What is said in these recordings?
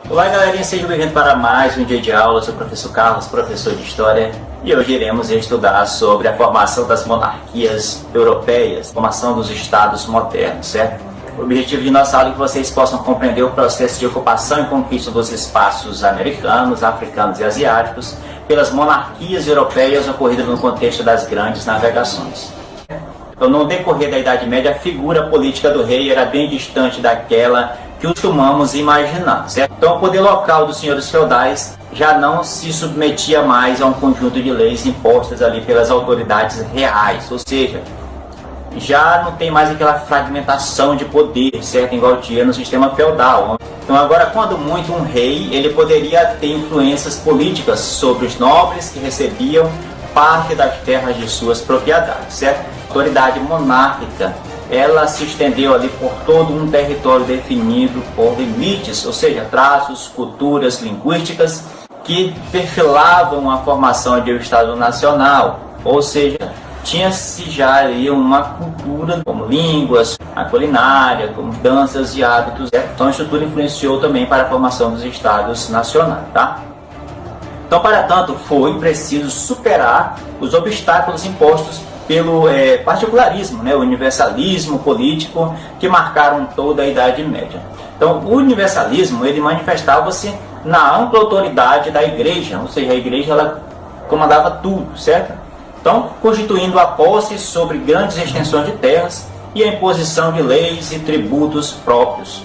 Olá galerinha, sejam bem-vindos para mais um dia de aula. Eu sou o professor Carlos, professor de História, e hoje iremos estudar sobre a formação das monarquias europeias, formação dos estados modernos, certo? O objetivo de nossa aula é que vocês possam compreender o processo de ocupação e conquista dos espaços americanos, africanos e asiáticos pelas monarquias europeias ocorridas no contexto das grandes navegações. Então, no decorrer da Idade Média, a figura política do rei era bem distante daquela que costumamos imaginar, certo? Então, o poder local dos senhores feudais já não se submetia mais a um conjunto de leis impostas ali pelas autoridades reais, ou seja, já não tem mais aquela fragmentação de poder, certo? Igual tinha no sistema feudal. Então, agora, quando muito, um rei ele poderia ter influências políticas sobre os nobres que recebiam parte das terras de suas propriedades, certo? A autoridade monárquica ela se estendeu ali por todo um território definido por limites, ou seja, traços, culturas, linguísticas que perfilavam a formação de um Estado nacional, ou seja, tinha-se já ali uma cultura como línguas, a culinária, como danças e hábitos. Então isso tudo influenciou também para a formação dos Estados nacionais, tá? Então, para tanto, foi preciso superar os obstáculos impostos pelo particularismo, o universalismo político que marcaram toda a Idade Média. Então, o universalismo ele manifestava-se na ampla autoridade da Igreja, ou seja, a Igreja ela comandava tudo, certo? Então, constituindo a posse sobre grandes extensões de terras e a imposição de leis e tributos próprios.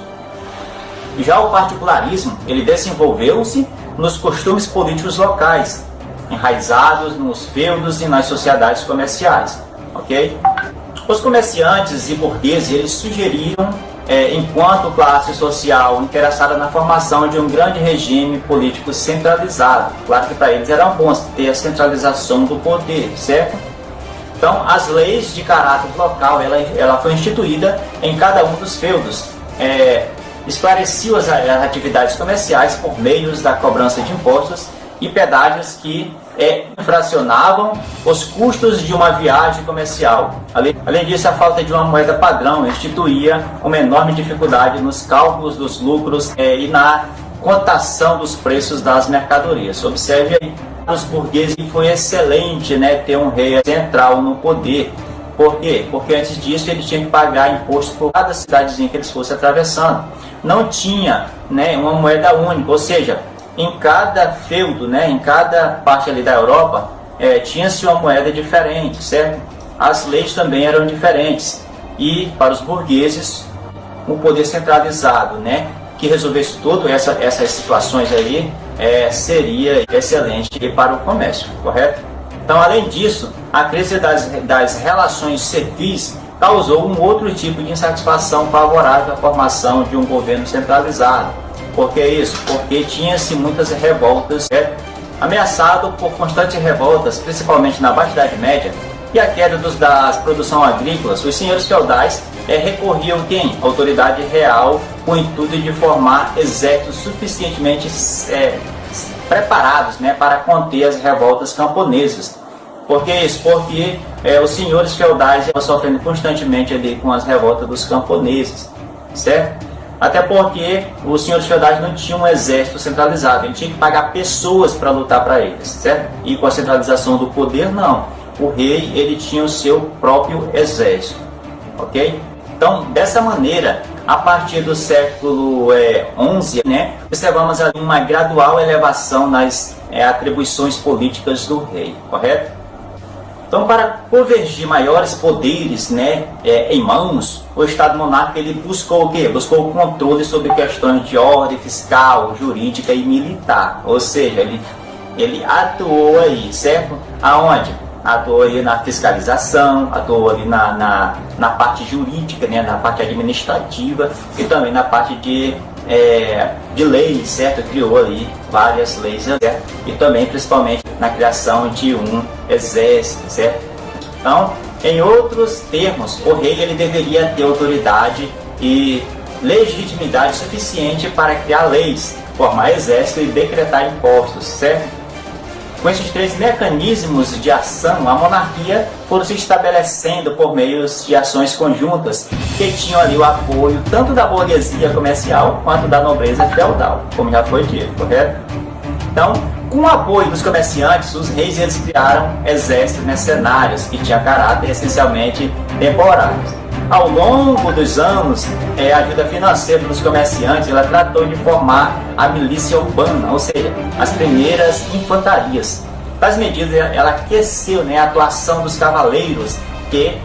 Já o particularismo ele desenvolveu-se nos costumes políticos locais, enraizados nos feudos e nas sociedades comerciais, ok? Os comerciantes e burgueses eles sugeriram, enquanto classe social interessada na formação de um grande regime político centralizado. Claro que para eles era bom ter a centralização do poder, certo? Então, as leis de caráter local, ela foi instituída em cada um dos feudos. Esclareciam as atividades comerciais por meio da cobrança de impostos e pedágios que infracionavam os custos de uma viagem comercial. Além disso, a falta de uma moeda padrão instituía uma enorme dificuldade nos cálculos dos lucros e na cotação dos preços das mercadorias. Observe aí, os burgueses foi excelente ter um rei central no poder. Por quê? Porque antes disso ele tinha que pagar imposto por cada cidadezinha que eles fossem atravessando. Não tinha uma moeda única, ou seja, em cada feudo, em cada parte ali da Europa, tinha-se uma moeda diferente, certo? As leis também eram diferentes. E para os burgueses, o poder centralizado, que resolvesse todas essas situações aí, seria excelente para o comércio, correto? Então, além disso, a crise das relações civis causou um outro tipo de insatisfação favorável à formação de um governo centralizado. Por que isso? Porque tinha-se muitas revoltas, ameaçado por constantes revoltas, principalmente na Baixa Idade Média, e a queda das produções agrícolas. Os senhores feudais recorriam à autoridade real com o intuito de formar exércitos suficientemente preparados para conter as revoltas camponesas. Por que isso? Porque os senhores feudais estavam sofrendo constantemente ali com as revoltas dos camponeses, certo? Até porque os senhores feudais não tinham um exército centralizado, ele tinha que pagar pessoas para lutar para eles, certo? E com a centralização do poder, não. O rei ele tinha o seu próprio exército, ok? Então, dessa maneira, a partir do século XI, observamos ali uma gradual elevação nas atribuições políticas do rei, correto? Então, para convergir maiores poderes em mãos, o Estado monárquico ele buscou o quê? Buscou o controle sobre questões de ordem fiscal, jurídica e militar. Ou seja, ele atuou aí, certo? Aonde? Atuou aí na fiscalização, atuou ali na parte jurídica, na parte administrativa e também na parte de leis, certo? Criou ali várias leis, certo? E também, principalmente, na criação de um exército, certo? Então, em outros termos, o rei ele deveria ter autoridade e legitimidade suficiente para criar leis, formar exército e decretar impostos, certo? Com esses três mecanismos de ação, a monarquia foram se estabelecendo por meio de ações conjuntas que tinham ali o apoio tanto da burguesia comercial quanto da nobreza feudal, como já foi dito, correto? Então, com o apoio dos comerciantes, os reis eles criaram exércitos mercenários que tinham caráter essencialmente temporário. Ao longo dos anos, a ajuda financeira dos comerciantes ela tratou de formar a milícia urbana, ou seja, as primeiras infantarias. Tais medidas ela aqueceu a atuação dos cavaleiros que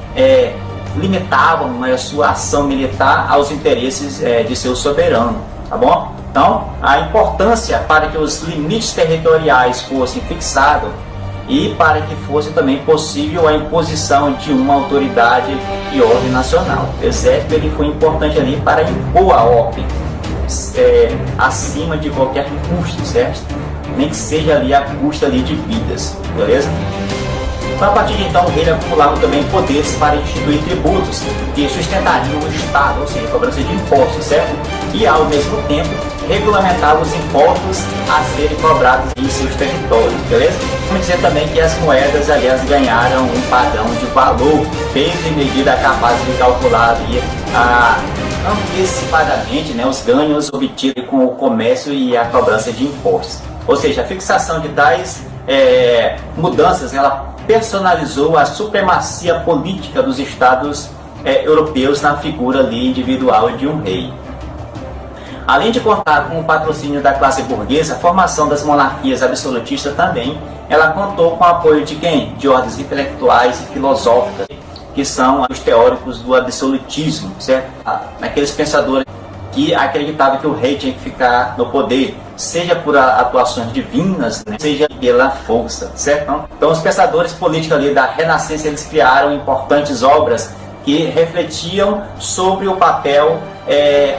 limitavam a sua ação militar aos interesses de seu soberano, tá bom? Então, a importância para que os limites territoriais fossem fixados e para que fosse também possível a imposição de uma autoridade e ordem nacional. O exército ele foi importante ali para impor a ordem acima de qualquer custo, certo? Nem que seja ali a custa ali de vidas, beleza? A partir de então, o rei acumulava também poderes para instituir tributos que sustentariam o Estado, ou seja, cobrança de impostos, certo? E, ao mesmo tempo, regulamentava os impostos a serem cobrados em seus territórios, beleza? Vamos dizer também que as moedas, aliás, ganharam um padrão de valor, peso e medida capaz de calcular ali antecipadamente os ganhos obtidos com o comércio e a cobrança de impostos. Ou seja, a fixação de tais mudanças, ela personalizou a supremacia política dos estados europeus na figura ali individual de um rei. Além de contar com o patrocínio da classe burguesa, a formação das monarquias absolutistas também, ela contou com o apoio de quem? De ordens intelectuais e filosóficas, que são os teóricos do absolutismo, certo? Aqueles pensadores que acreditavam que o rei tinha que ficar no poder, seja por atuações divinas, seja pela força, certo? Então os pensadores políticos ali da Renascença, eles criaram importantes obras que refletiam sobre o papel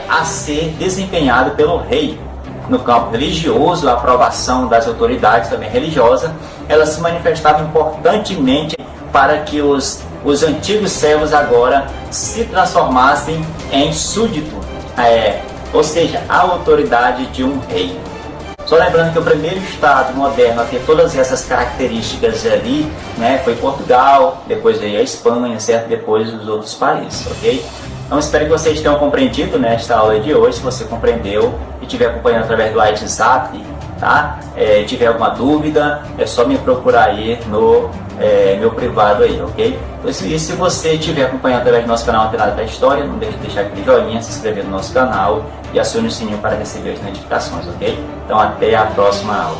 a ser desempenhado pelo rei. No campo religioso, a aprovação das autoridades também religiosas, ela se manifestava importantemente para que os antigos servos agora se transformassem em súdito, ou seja, a autoridade de um rei. Só lembrando que o primeiro estado moderno a ter todas essas características ali, foi Portugal, depois veio a Espanha, certo? Depois os outros países, ok? Então espero que vocês tenham compreendido nesta aula de hoje. Se você compreendeu e estiver acompanhando através do WhatsApp, tá? Tiver alguma dúvida, é só me procurar aí no meu privado aí, ok? Então, e se você estiver acompanhando através do nosso canal Antenado da História, não deixe de deixar aquele joinha, se inscrever no nosso canal e acione o sininho para receber as notificações, ok? Então até a próxima aula.